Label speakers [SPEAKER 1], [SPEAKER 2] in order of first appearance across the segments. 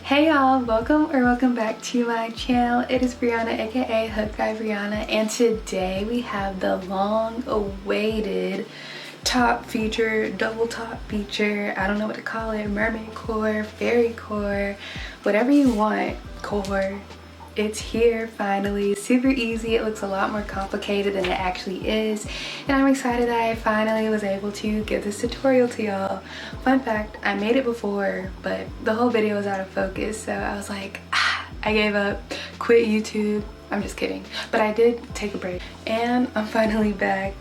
[SPEAKER 1] Hey y'all, welcome back to my channel. It is Brianna, aka Hook Guy Brianna, and today we have the long awaited top feature, double top feature, I don't know what to call it, mermaid core, fairy core, whatever you want, core. It's here finally. Super easy. It looks a lot more complicated than it actually is, and I'm excited that I finally was able to give this tutorial to y'all. Fun fact, I made it before, but the whole video was out of focus, so I was like, I gave up, quit YouTube. I'm just kidding, but I did take a break and I'm finally back.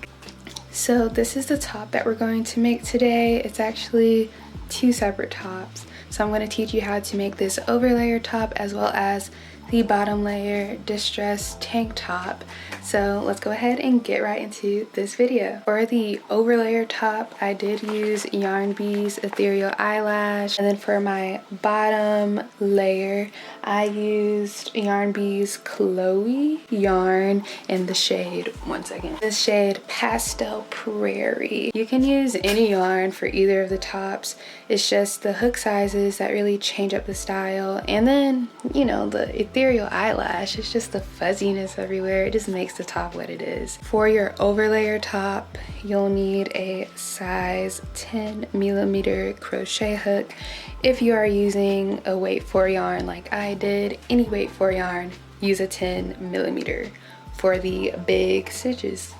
[SPEAKER 1] So this is the top that we're going to make today. It's actually two separate tops. So I'm going to teach you how to make this overlayer top as well as the bottom layer distressed tank top. So let's go ahead and get right into this video. For the overlayer top, I did use Yarn Bee's Ethereal Eyelash, and then for my bottom layer I used Yarn Bee's Chloe yarn in the shade, one second, this shade Pastel Prairie. You can use any yarn for either of the tops. It's just the hook sizes that really change up the style, and then, you know, the ethereal eyelash, it's just the fuzziness everywhere. It just makes the top what it is. For your overlayer top, you'll need a size 10mm crochet hook. If you are using a weight 4 yarn like I did, any weight 4 yarn, use a 10mm for the big stitches.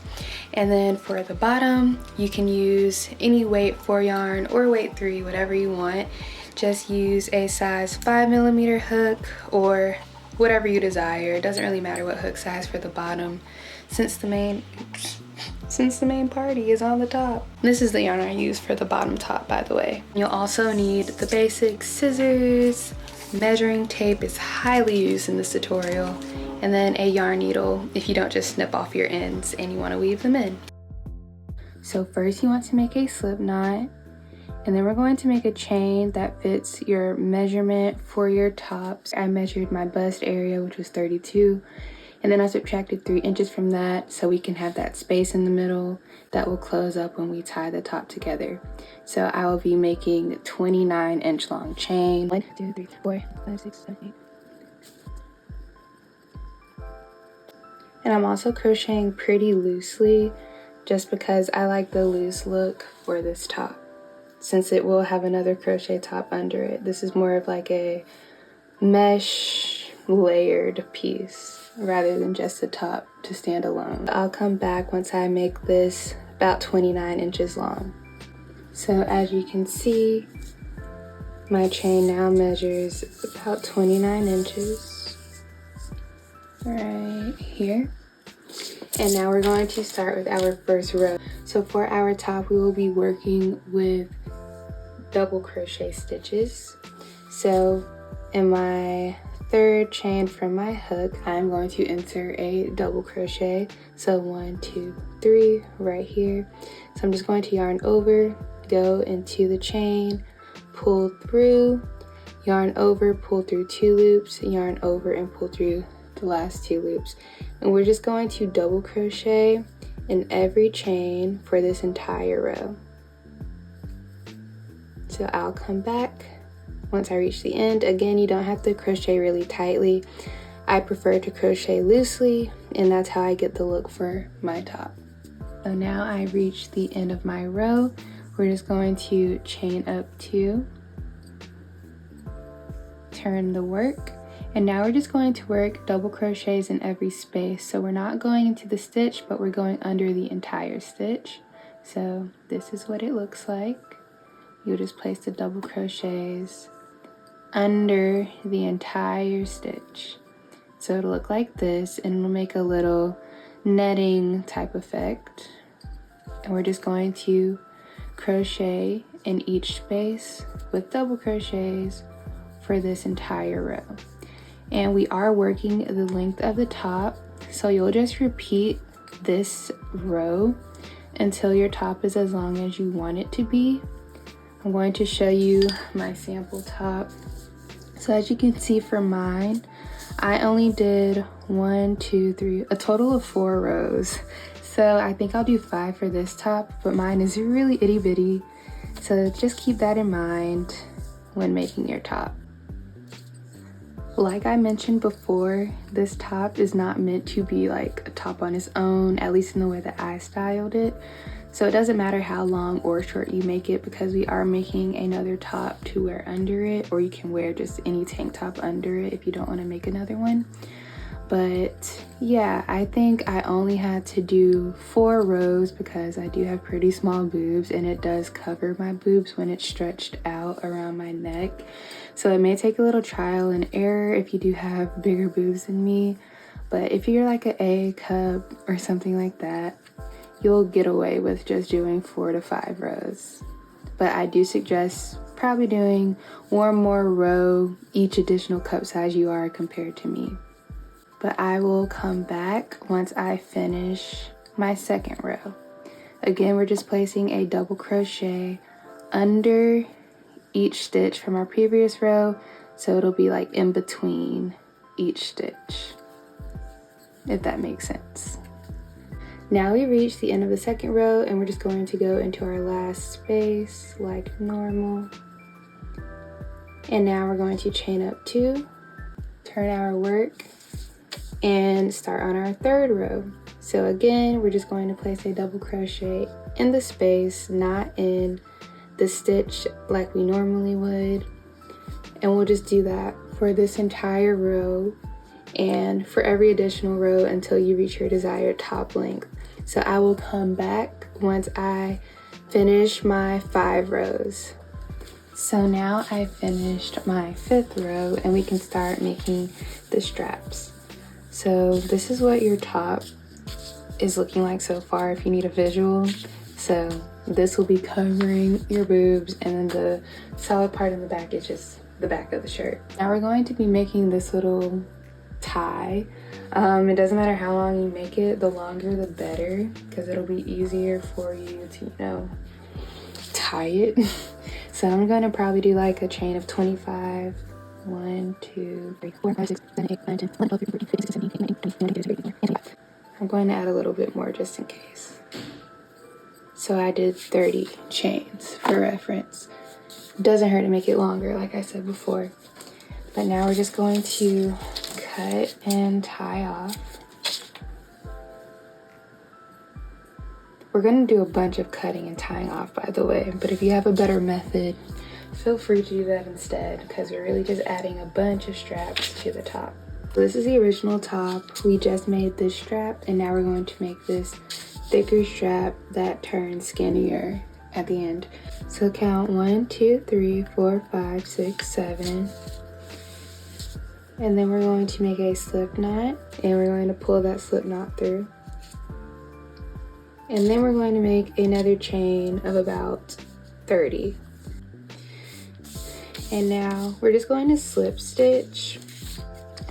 [SPEAKER 1] And then for the bottom, you can use any weight 4 yarn or weight 3, whatever you want. Just use a size 5mm hook or whatever you desire. It doesn't really matter what hook size for the bottom, since the main party is on the top. This is the yarn I use for the bottom top, by the way. You'll also need the basic scissors. Measuring tape is highly used in this tutorial, and then a yarn needle if you don't just snip off your ends and you want to weave them in. So first you want to make a slip knot, and then we're going to make a chain that fits your measurement for your tops. I measured my bust area, which was 32, and then I subtracted 3 inches from that so we can have that space in the middle that will close up when we tie the top together. So I will be making 29-inch long chain. 1, 2, 3, 4, 5, 6, 7, 8. And I'm also crocheting pretty loosely just because I like the loose look for this top, since it will have another crochet top under it. This is more of like a mesh layered piece rather than just a top to stand alone. I'll come back once I make this about 29 inches long. So as you can see, my chain now measures about 29 inches right here. And now we're going to start with our first row. So for our top, we will be working with double crochet stitches. So in my third chain from my hook, I'm going to insert a double crochet. So 1, 2, 3 right here. So I'm just going to yarn over, go into the chain, pull through, yarn over, pull through 2 loops, yarn over and pull through the last 2 loops. And we're just going to double crochet in every chain for this entire row. So I'll come back once I reach the end. Again, you don't have to crochet really tightly. I prefer to crochet loosely, and that's how I get the look for my top. So now I reached the end of my row. We're just going to chain up 2, turn the work, and now we're just going to work double crochets in every space. So we're not going into the stitch, but we're going under the entire stitch. So this is what it looks like. You'll just place the double crochets under the entire stitch. So it'll look like this, and it'll make a little netting type effect. And we're just going to crochet in each space with double crochets for this entire row. And we are working the length of the top, so you'll just repeat this row until your top is as long as you want it to be. I'm going to show you my sample top. So as you can see for mine, I only did 1, 2, 3, a total of 4 rows. So I think I'll do 5 for this top, but mine is really itty bitty. So just keep that in mind when making your top. Like I mentioned before, this top is not meant to be like a top on its own, at least in the way that I styled it. So it doesn't matter how long or short you make it, because we are making another top to wear under it, or you can wear just any tank top under it if you don't want to make another one. But yeah, I think I only had to do 4 rows because I do have pretty small boobs, and it does cover my boobs when it's stretched out around my neck. So it may take a little trial and error if you do have bigger boobs than me. But if you're like an A cup or something like that, you'll get away with just doing 4 to 5 rows. But I do suggest probably doing 1 more row each additional cup size you are compared to me. But I will come back once I finish my second row. Again, we're just placing a double crochet under each stitch from our previous row, so it'll be like in between each stitch, if that makes sense. Now we reach the end of the second row, and we're just going to go into our last space like normal. And now we're going to chain up 2, turn our work, and start on our third row. So again, we're just going to place a double crochet in the space, not in the stitch like we normally would. And we'll just do that for this entire row and for every additional row until you reach your desired top length. So I will come back once I finish my 5 rows. So now I finished my 5th row, and we can start making the straps. So this is what your top is looking like so far if you need a visual. So this will be covering your boobs, and then the solid part in the back is just the back of the shirt. Now we're going to be making this little tie. It doesn't matter how long you make it, the longer the better, because it'll be easier for you to, you know, tie it. So I'm going to probably do like a chain of 25. 1, 2, 3, 4, 5, 6, 7, 8, 9, 10, 11, 12, 13, 14, 15, 16, 17, 18, 19, 20, 21, 22, 23, 24, 25. I'm going to add a little bit more just in case. So I did 30 chains for reference. Doesn't hurt to make it longer, like I said before. But now we're just going to cut and tie off. We're going to do a bunch of cutting and tying off, by the way, but if you have a better method, feel free to do that instead, because we're really just adding a bunch of straps to the top. So this is the original top. We just made this strap, and now we're going to make this thicker strap that turns skinnier at the end. So count 1, 2, 3, 4, 5, 6, 7. And then we're going to make a slip knot, and we're going to pull that slip knot through. And then we're going to make another chain of about 30. And now we're just going to slip stitch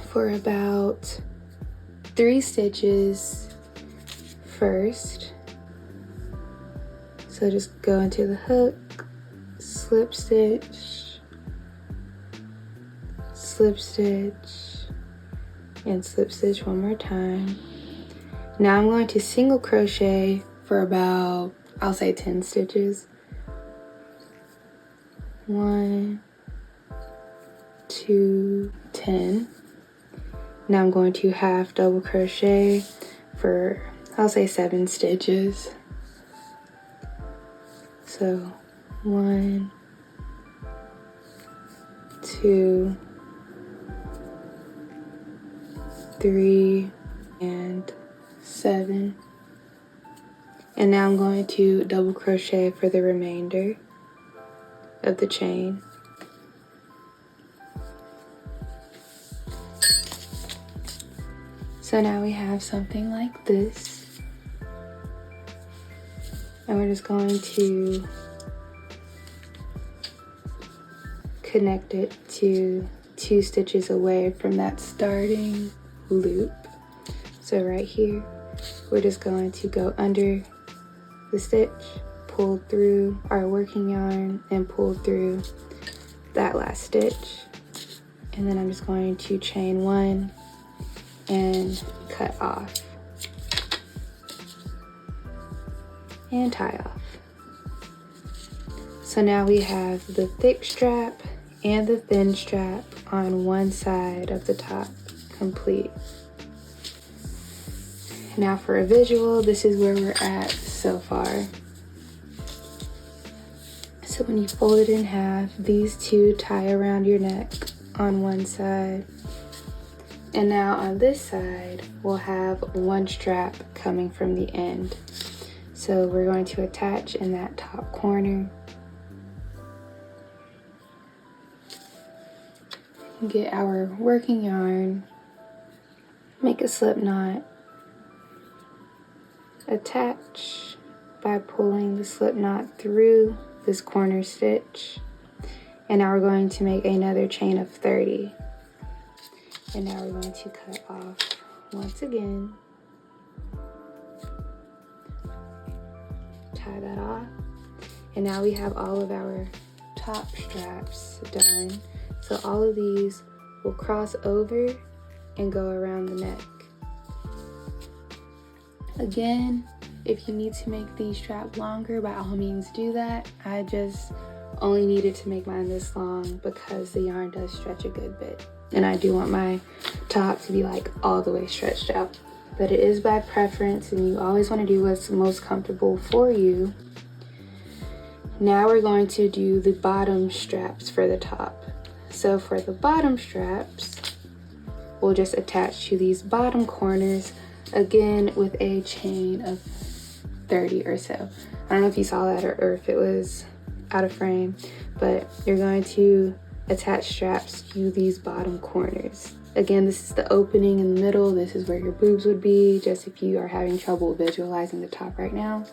[SPEAKER 1] for about 3 stitches first. So just go into the hook, slip stitch, slip stitch, and slip stitch one more time. Now I'm going to single crochet for about, I'll say 10 stitches. 1, 2, 10. Now I'm going to half double crochet for, I'll say 7 stitches. So 1, 2, 3, and 7. And now I'm going to double crochet for the remainder of the chain. So now we have something like this, and we're just going to connect it to 2 stitches away from that starting loop. So right here, we're just going to go under the stitch, pull through our working yarn, and pull through that last stitch. And then I'm just going to chain 1 and cut off and tie off. So now we have the thick strap and the thin strap on one side of the top complete. Now for a visual, this is where we're at so far. So when you fold it in half, these two tie around your neck on one side. And now on this side, we'll have one strap coming from the end. So we're going to attach in that top corner. Get our working yarn, make a slip knot, attach by pulling the slip knot through this corner stitch, and now we're going to make another chain of 30, and now we're going to cut off once again, tie that off, and now we have all of our top straps done. So all of these will cross over and go around the neck. Again, if you need to make these straps longer, by all means do that. I just only needed to make mine this long because the yarn does stretch a good bit. And I do want my top to be like all the way stretched out. But it is by preference, and you always want to do what's most comfortable for you. Now we're going to do the bottom straps for the top. So for the bottom straps, we'll just attach to these bottom corners, again with a chain of 30 or so. I don't know if you saw that or if it was out of frame, but you're going to attach straps to these bottom corners. Again, this is the opening in the middle. This is where your boobs would be, just if you are having trouble visualizing the top right now.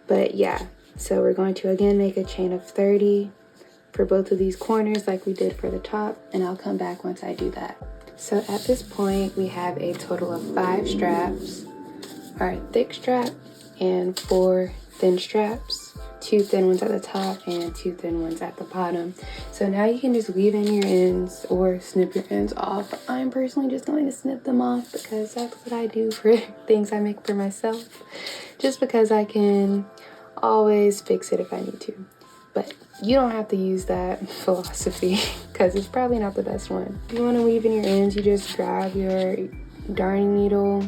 [SPEAKER 1] But yeah, so we're going to again make a chain of 30 for both of these corners like we did for the top, and I'll come back once I do that. So at this point, we have a total of 5 straps, our thick strap, and 4 thin straps, 2 thin ones at the top and 2 thin ones at the bottom. So now you can just weave in your ends or snip your ends off. I'm personally just going to snip them off because that's what I do for things I make for myself, just because I can always fix it if I need to. But you don't have to use that philosophy because it's probably not the best one. If you want to weave in your ends, you just grab your darning needle,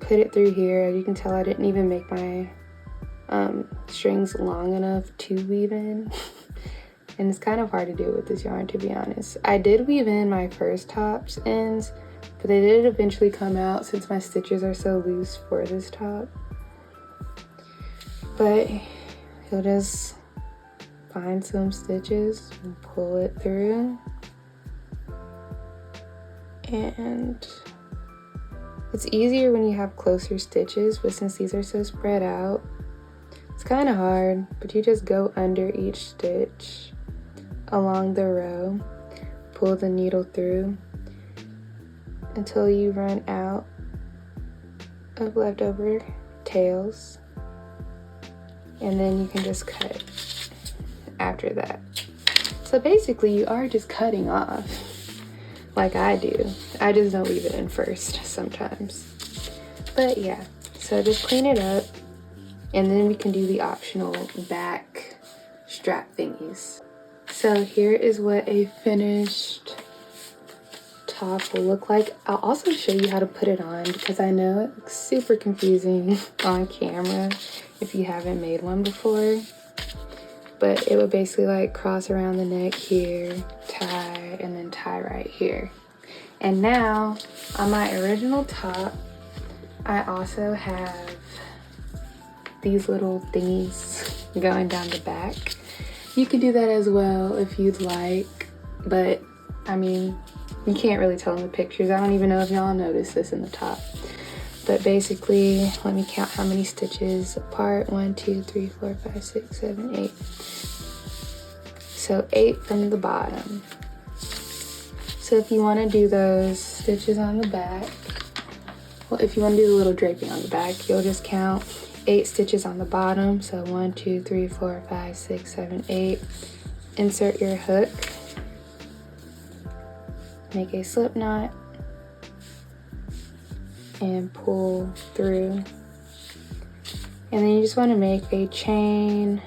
[SPEAKER 1] put it through here. As you can tell, I didn't even make my strings long enough to weave in. And it's kind of hard to do with this yarn, to be honest. I did weave in my first top's ends, but they did eventually come out since my stitches are so loose for this top. But you'll just find some stitches and pull it through, and it's easier when you have closer stitches, but since these are so spread out, it's kind of hard. But you just go under each stitch along the row, pull the needle through until you run out of leftover tails, and then you can just cut after that. So basically you are just cutting off like I do. I just don't leave it in first sometimes. But yeah, so just clean it up, and then we can do the optional back strap thingies. So here is what a finished top will look like. I'll also show you how to put it on because I know it looks super confusing on camera if you haven't made one before. But it would basically like cross around the neck here, tie, and then tie right here. And now on my original top, I also have these little thingies going down the back. You could do that as well if you'd like, but I mean, you can't really tell in the pictures. I don't even know if y'all noticed this in the top. But basically, let me count how many stitches apart. 1, 2, 3, 4, 5, 6, 7, 8. So 8 from the bottom. So if you want to do those stitches on the back, well, if you want to do the little draping on the back, you'll just count 8 stitches on the bottom. So 1, 2, 3, 4, 5, 6, 7, 8. Insert your hook. Make a slip knot and pull through, and then you just want to make a chain,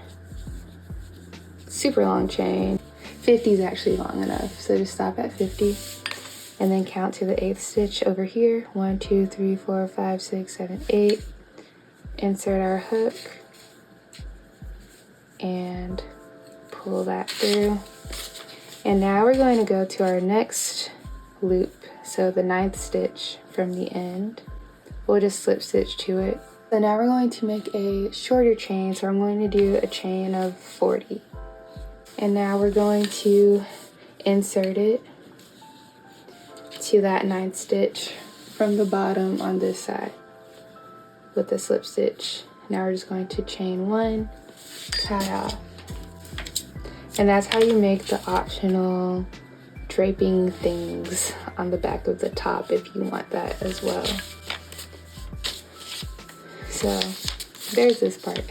[SPEAKER 1] super long chain. 50 is actually long enough, so just stop at 50 and then count to the 8th stitch over here. 1 2 3 4 5 6 7 8. Insert our hook and pull that through. And now we're going to go to our next loop, so the 9th stitch from the end. We'll just slip stitch to it. So now we're going to make a shorter chain, so I'm going to do a chain of 40. And now we're going to insert it to that 9th stitch from the bottom on this side with the slip stitch. Now we're just going to chain 1, tie off. And that's how you make the optional draping things on the back of the top if you want that as well. So there's this part.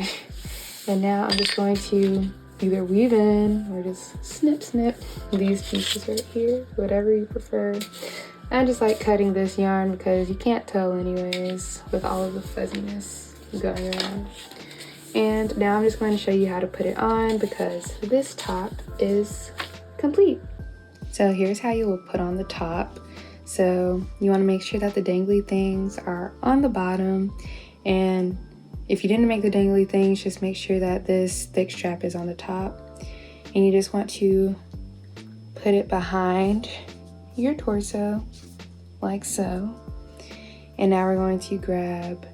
[SPEAKER 1] And now I'm just going to either weave in or just snip these pieces right here, whatever you prefer. I just like cutting this yarn because you can't tell anyways with all of the fuzziness going around. And now I'm just going to show you how to put it on because this top is complete. So here's how you will put on the top. So you want to make sure that the dangly things are on the bottom, and if you didn't make the dangly things, just make sure that this thick strap is on the top, and you just want to put it behind your torso like so. And now we're going to grab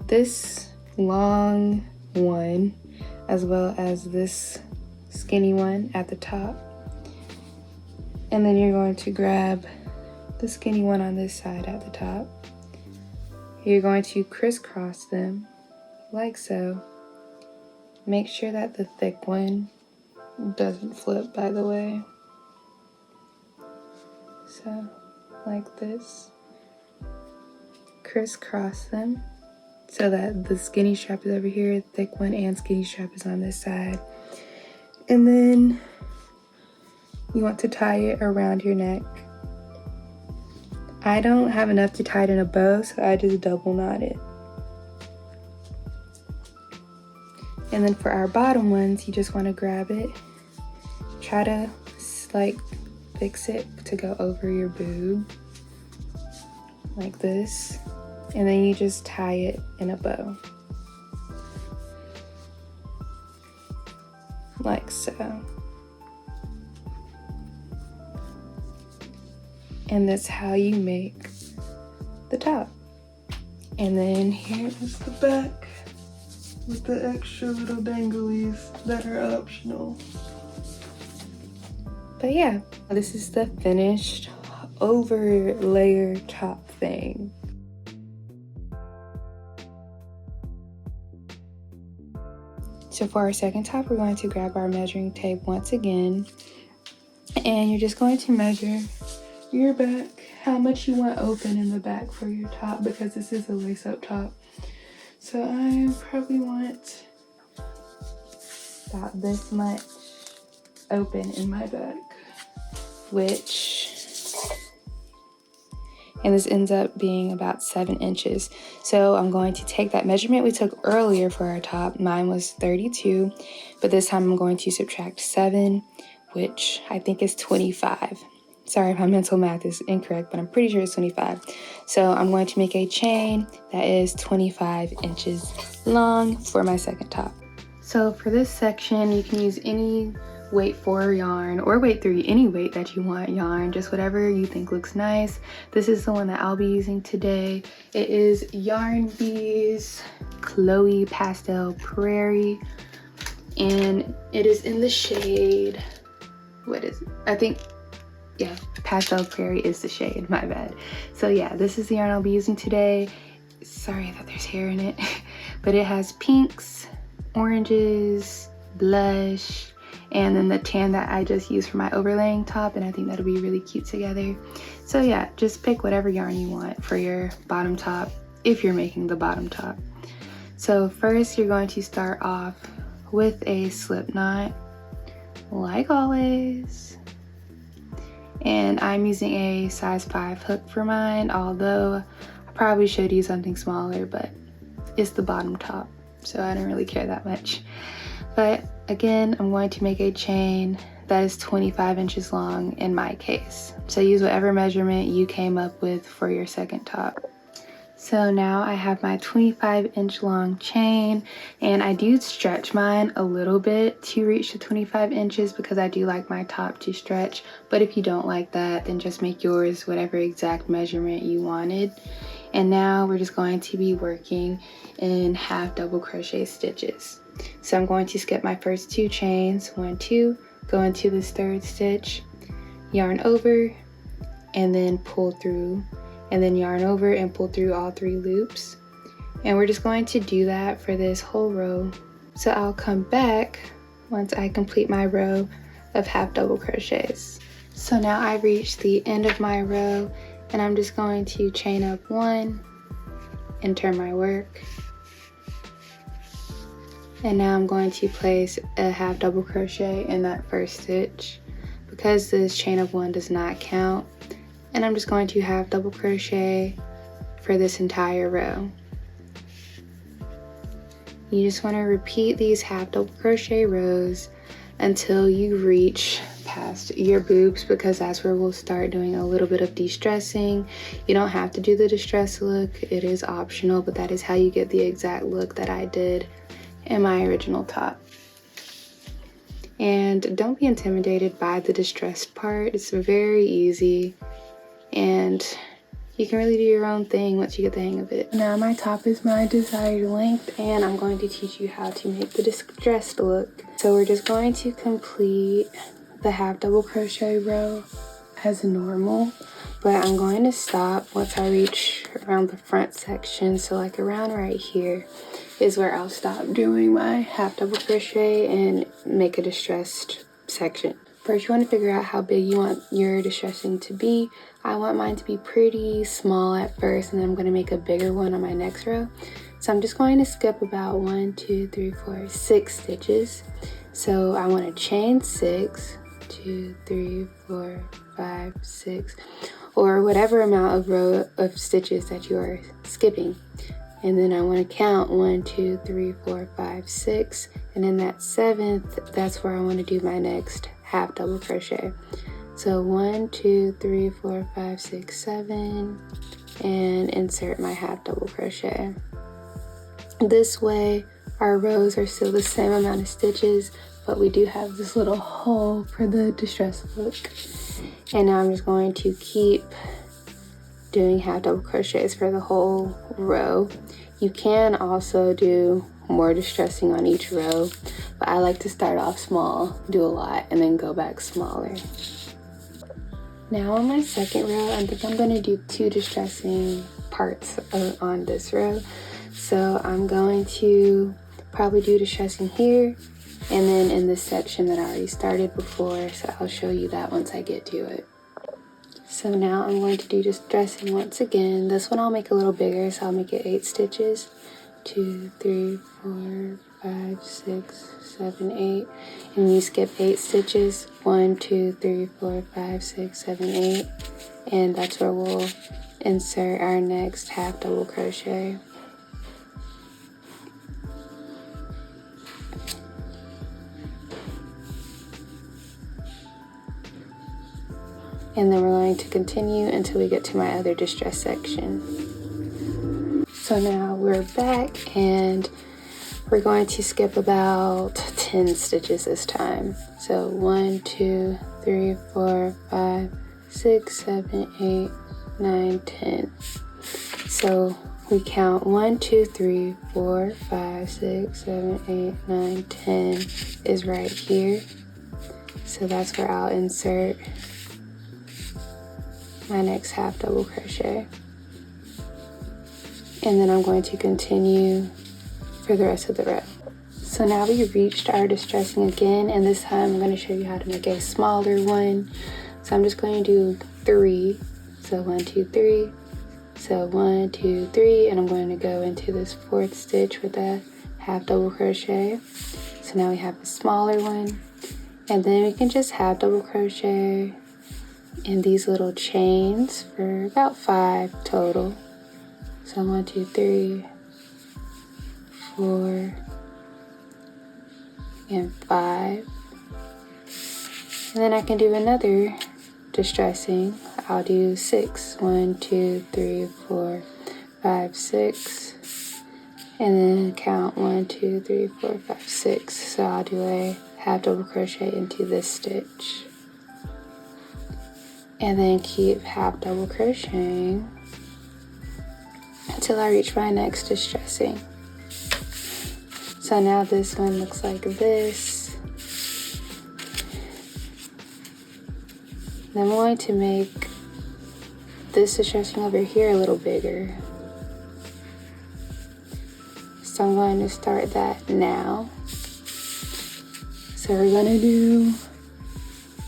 [SPEAKER 1] this long one as well as this skinny one at the top, and then you're going to grab the skinny one on this side at the top. You're going to crisscross them like so. Make sure that the thick one doesn't flip, by the way. So like this, crisscross them so that the skinny strap is over here, thick one and skinny strap is on this side. And then you want to tie it around your neck. I don't have enough to tie it in a bow, so I just double knot it. And then for our bottom ones, you just want to grab it, try to like fix it to go over your boob like this, and then you just tie it in a bow like so. And that's how you make the top. And then here is the back with the extra little danglies that are optional. But yeah, this is the finished over layer top thing. So for our second top, we're going to grab our measuring tape once again, and you're just going to measure your back, how much you want open in the back for your top, because this is a lace-up top. So I probably want about this much open in my back, and this ends up being about 7 inches. So I'm going to take that measurement we took earlier for our top. Mine was 32, but this time I'm going to subtract 7, which I think is 25. Sorry if my mental math is incorrect, but I'm pretty sure it's 25. So I'm going to make a chain that is 25 inches long for my second top. So for this section, you can use any weight 4 yarn or weight 3, any weight that you want yarn, just whatever you think looks nice. This is the one that I'll be using today. It is Yarn Bees Chloe Pastel Prairie, and it is in the shade, what is it? I think, yeah, Pastel Prairie is the shade, my bad. So yeah, this is the yarn I'll be using today. Sorry that there's hair in it, but it has pinks, oranges, blush, and then the tan that I just used for my overlaying top, and I think that'll be really cute together. So yeah, just pick whatever yarn you want for your bottom top if you're making the bottom top. So first you're going to start off with a slip knot, like always. And I'm using a size 5 hook for mine, although I probably should use something smaller, but it's the bottom top, so I don't really care that much. But again, I'm going to make a chain that is 25 inches long in my case. So use whatever measurement you came up with for your second top. So now I have my 25-inch long chain, and I do stretch mine a little bit to reach the 25 inches because I do like my top to stretch. But if you don't like that, then just make yours whatever exact measurement you wanted. And now we're just going to be working in half double crochet stitches. So I'm going to skip my first 2 chains, 1, 2, go into this 3rd stitch, yarn over, and then pull through, and then yarn over and pull through all 3 loops. And we're just going to do that for this whole row. So I'll come back once I complete my row of half double crochets. So now I've reached the end of my row, and I'm just going to chain up 1 and turn my work. And now I'm going to place a half double crochet in that first stitch because this chain of 1 does not count. And I'm just going to half double crochet for this entire row. You just want to repeat these half double crochet rows until you reach past your boobs, because that's where we'll start doing a little bit of de-stressing. You don't have to do the distress look, it is optional, but that is how you get the exact look that I did in my original top. And don't be intimidated by the distressed part, it's very easy. And you can really do your own thing once you get the hang of it. Now my top is my desired length, and I'm going to teach you how to make the distressed look. So we're just going to complete the half double crochet row as normal, but I'm going to stop once I reach around the front section. So like around right here is where I'll stop doing my half double crochet and make a distressed section. First, you want to figure out how big you want your distressing to be. I want mine to be pretty small at first, and then I'm going to make a bigger one on my next row. So I'm just going to skip about 1, 2, 3, 4, 6 stitches. So I want to chain 6, 2, 3, 4, 5, 6, or whatever amount of row of stitches that you are skipping. And then I want to count 1, 2, 3, 4, 5, 6, and in that 7th, that's where I want to do my next half double crochet. So 1, 2, 3, 4, 5, 6, 7, and insert my half double crochet. This way our rows are still the same amount of stitches, but we do have this little hole for the distress look. And now I'm just going to keep doing half double crochets for the whole row. You can also do more distressing on each row, but I like to start off small, do a lot, and then go back smaller. Now on my second row, I think I'm going to do 2 distressing parts on this row. So I'm going to probably do distressing here, and then in this section that I already started before, so I'll show you that once I get to it. So now I'm going to do distressing once again. This one I'll make a little bigger, so I'll make it 8 stitches. 2, 3, 4, 5, 6, 7, 8. And you skip 8 stitches. 1, 2, 3, 4, 5, 6, 7, 8. And that's where we'll insert our next half double crochet. And then we're going to continue until we get to my other distress section. So now we're back, and we're going to skip about 10 stitches this time. So 1, 2, 3, 4, 5, 6, 7, 8, 9, 10. So we count 1, 2, 3, 4, 5, 6, 7, 8, 9, 10 is right here. So that's where I'll insert my next half double crochet, and then I'm going to continue for the rest of the row. So now we've reached our distressing again, and this time I'm going to show you how to make a smaller one. So I'm just going to do 3, so 1, 2, 3, so 1, 2, 3, and I'm going to go into this 4th stitch with a half double crochet. So now we have a smaller one, and then we can just half double crochet in these little chains for about 5 total. So 1, 2, 3, 4, and 5. And then I can do another distressing. I'll do 6. 1, 2, 3, 4, 5, 6. And then count 1, 2, 3, 4, 5, 6. So I'll do a half double crochet into this stitch. And then keep half double crocheting until I reach my next distressing. So now this one looks like this. And I'm going to make this distressing over here a little bigger. So I'm going to start that now. So we're going to do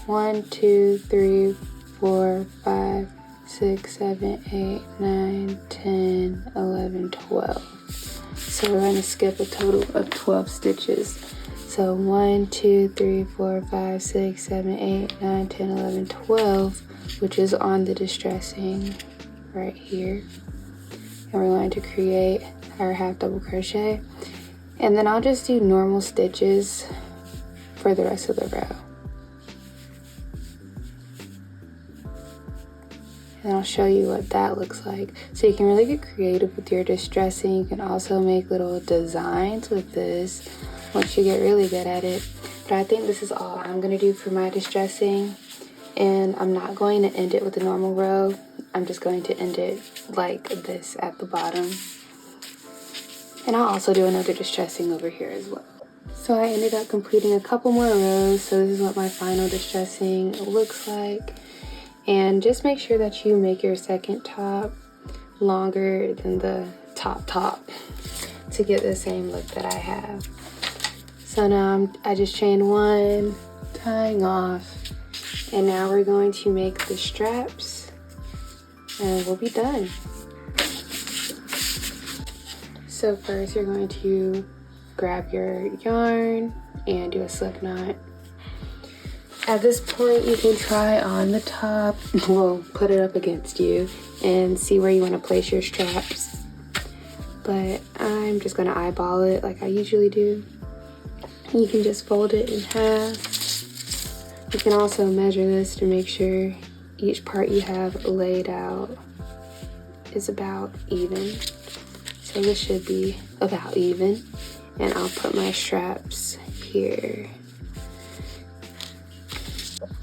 [SPEAKER 1] 1, 2, 3, 4, 5, 6, 7, 8, 9, 10, 11, 12. So we're going to skip a total of 12 stitches. So 1, 2, 3, 4, 5, 6, 7, 8, 9, 10, 11, 12, which is on the distressing right here. And we're going to create our half double crochet. And then I'll just do normal stitches for the rest of the row. And I'll show you what that looks like. So you can really get creative with your distressing. You can also make little designs with this once you get really good at it. But I think this is all I'm gonna do for my distressing. And I'm not going to end it with a normal row. I'm just going to end it like this at the bottom. And I'll also do another distressing over here as well. So I ended up completing a couple more rows. So this is what my final distressing looks like. And just make sure that you make your second top longer than the top to get the same look that I have. So now I just chained 1, tying off, and now we're going to make the straps and we'll be done. So first you're going to grab your yarn and do a slip knot. At this point, you can try on the top, well, put it up against you and see where you want to place your straps. But I'm just going to eyeball it like I usually do. You can just fold it in half. You can also measure this to make sure each part you have laid out is about even. So this should be about even. And I'll put my straps here.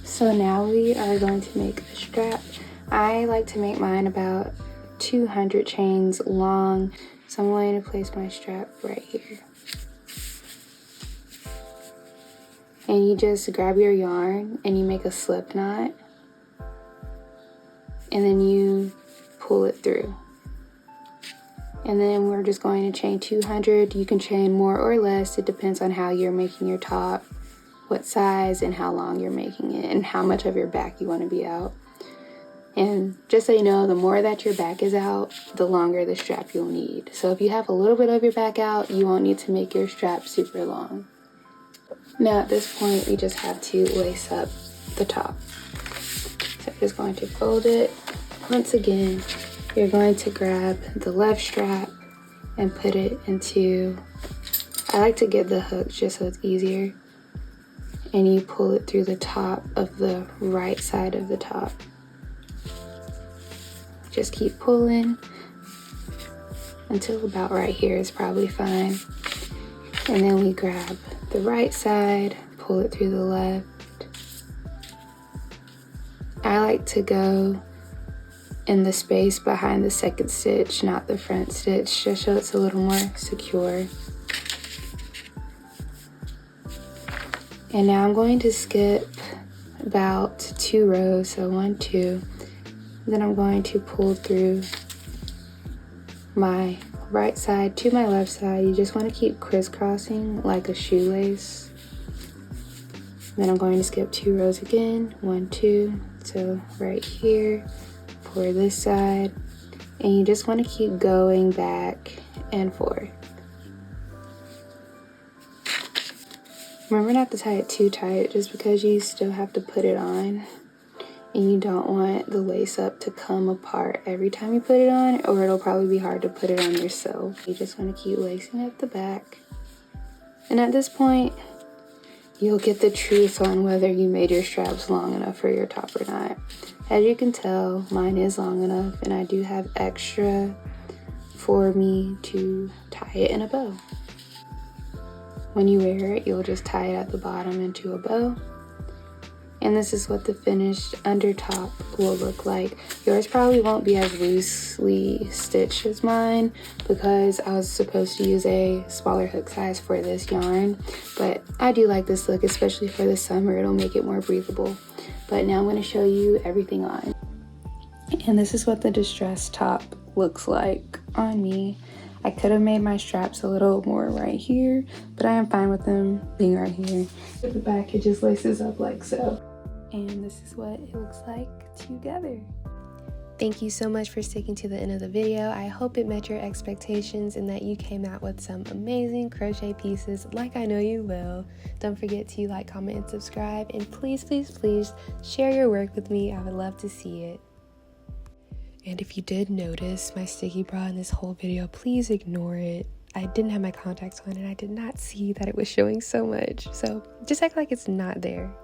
[SPEAKER 1] So now we are going to make the strap. I like to make mine about 200 chains long. So I'm going to place my strap right here. And you just grab your yarn and you make a slip knot. And then you pull it through. And then we're just going to chain 200. You can chain more or less. It depends on how you're making your top, what size and how long you're making it, and how much of your back you want to be out. And just so you know, the more that your back is out, the longer the strap you'll need. So if you have a little bit of your back out, you won't need to make your strap super long. Now at this point, we just have to lace up the top. So I'm just going to fold it. Once again, you're going to grab the left strap and put it into, I like to get the hook just so it's easier. And you pull it through the top of the right side of the top. Just keep pulling until about right here is probably fine. And then we grab the right side, pull it through the left. I like to go in the space behind the second stitch, not the front stitch, just so it's a little more secure. And now I'm going to skip about 2 rows, so 1, 2. Then I'm going to pull through my right side to my left side. You just want to keep crisscrossing like a shoelace. Then I'm going to skip 2 rows again, 1, 2. So right here for this side, and you just want to keep going back and forth. Remember not to tie it too tight, just because you still have to put it on, and you don't want the lace up to come apart every time you put it on, or it'll probably be hard to put it on yourself. You just want to keep lacing at the back. And at this point, you'll get the truth on whether you made your straps long enough for your top or not. As you can tell, mine is long enough, and I do have extra for me to tie it in a bow. When you wear it, you'll just tie it at the bottom into a bow. And this is what the finished under top will look like. Yours probably won't be as loosely stitched as mine because I was supposed to use a smaller hook size for this yarn. But I do like this look, especially for the summer. It'll make it more breathable. But now I'm going to show you everything on. And this is what the distressed top looks like on me. I could have made my straps a little more right here, but I am fine with them being right here. At the back, it just laces up like so. And this is what it looks like together. Thank you so much for sticking to the end of the video. I hope it met your expectations and that you came out with some amazing crochet pieces like I know you will. Don't forget to like, comment, and subscribe. And please, please, please share your work with me. I would love to see it. And if you did notice my sticky bra in this whole video, please ignore it. I didn't have my contacts on and I did not see that it was showing so much. So just act like it's not there.